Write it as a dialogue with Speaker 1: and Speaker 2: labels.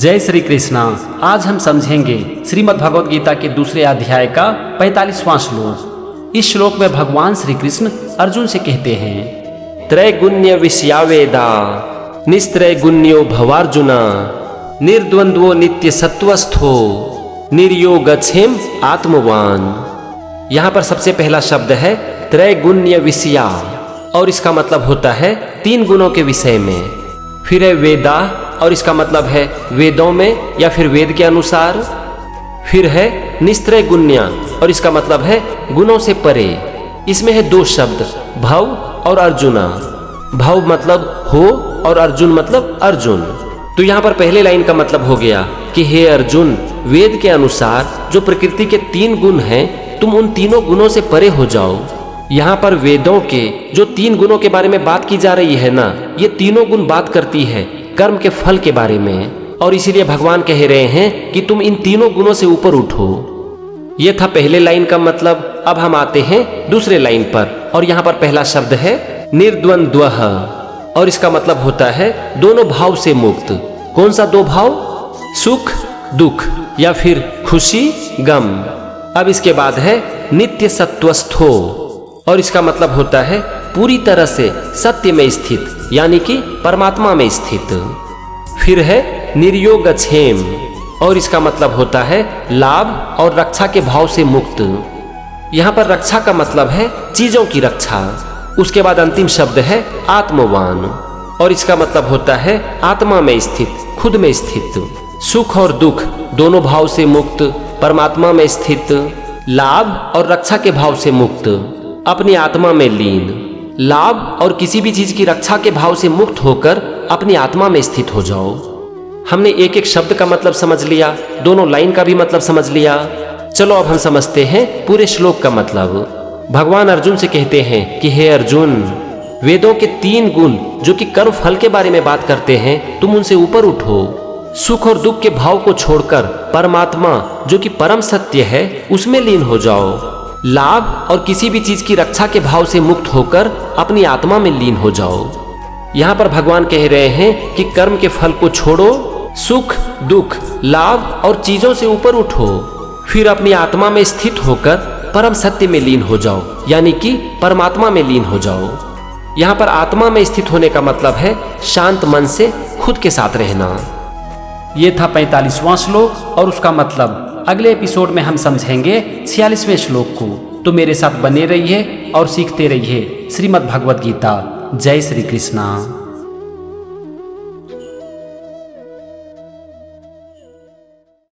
Speaker 1: जय श्री कृष्णा। आज हम समझेंगे श्रीमद् भगवद गीता के दूसरे अध्याय का 45वां श्लोक। इस श्लोक में भगवान श्री कृष्ण अर्जुन से कहते हैं,
Speaker 2: त्रैगुण्य विषया वेदा निस्त्रैगुण्यो भवार्जुना निर्द्वंद्वो नित्य सत्वस्थो निर्योगक्षेम आत्मवान। यहाँ पर सबसे पहला शब्द है त्रैगुण्य विषया और इसका मतलब होता है तीन गुणों के विषय में। फिर है वेदा और इसका मतलब है वेदों में या फिर वेद के अनुसार। फिर है निस्त्रय गुण्य और इसका मतलब है गुणों से परे। इसमें है दो शब्द भव और अर्जुना। भव मतलब हो और अर्जुन मतलब अर्जुन। तो यहाँ पर पहले लाइन का मतलब हो गया कि हे अर्जुन, वेद के अनुसार जो प्रकृति के तीन गुण हैं तुम उन तीनों गुणों से परे हो जाओ। यहाँ पर वेदों के जो तीन गुणों के बारे में बात की जा रही है ना, ये तीनों गुण बात करती है कर्म के फल के बारे में, और इसीलिए भगवान कह रहे हैं कि तुम इन तीनों गुणों से ऊपर उठो। ये था पहले लाइन का मतलब। अब हम आते हैं दूसरे लाइन पर, और यहाँ पर पहला शब्द है निर्द्वंद्वः और इसका मतलब होता है दोनों भाव से मुक्त। कौन सा दो भाव? सुख दुख या फिर खुशी गम। अब इसके बाद है नित्य सत्वस्थो और इसका मतलब होता है पूरी तरह से सत्य में स्थित, यानी कि परमात्मा में स्थित। फिर है निर्योगक्षेम और इसका मतलब होता है लाभ और रक्षा के भाव से मुक्त। यहाँ पर रक्षा का मतलब है चीजों की रक्षा। उसके बाद अंतिम शब्द है आत्मवान और इसका मतलब होता है आत्मा में स्थित, खुद में स्थित। सुख और दुख दोनों भाव से मुक्त, परमात्मा में स्थित, लाभ और रक्षा के भाव से मुक्त, अपनी आत्मा में लीन। लाभ और किसी भी चीज की रक्षा के भाव से मुक्त होकर अपनी आत्मा में स्थित हो जाओ। हमने एक एक शब्द का मतलब समझ लिया, दोनों लाइन का भी मतलब समझ लिया। चलो अब हम समझते हैं पूरे श्लोक का मतलब। भगवान अर्जुन से कहते हैं कि हे अर्जुन, वेदों के तीन गुण जो कि कर्म फल के बारे में बात करते हैं तुम उनसे ऊपर उठो। सुख और दुख के भाव को छोड़कर परमात्मा जो कि परम सत्य है उसमें लीन हो जाओ। लाभ और किसी भी चीज की रक्षा के भाव से मुक्त होकर अपनी आत्मा में लीन हो जाओ। यहाँ पर भगवान कह रहे हैं कि कर्म के फल को छोड़ो, सुख दुख लाभ और चीजों से ऊपर उठो, फिर अपनी आत्मा में स्थित होकर परम सत्य में लीन हो जाओ, यानी कि परमात्मा में लीन हो जाओ। यहाँ पर आत्मा में स्थित होने का मतलब है शांत मन से खुद के साथ रहना।
Speaker 1: ये था 45वां श्लोक और उसका मतलब। अगले एपिसोड में हम समझेंगे 46वें श्लोक को। तो मेरे साथ बने रहिए और सीखते रहिए श्रीमद् भगवद गीता। जय श्री कृष्णा।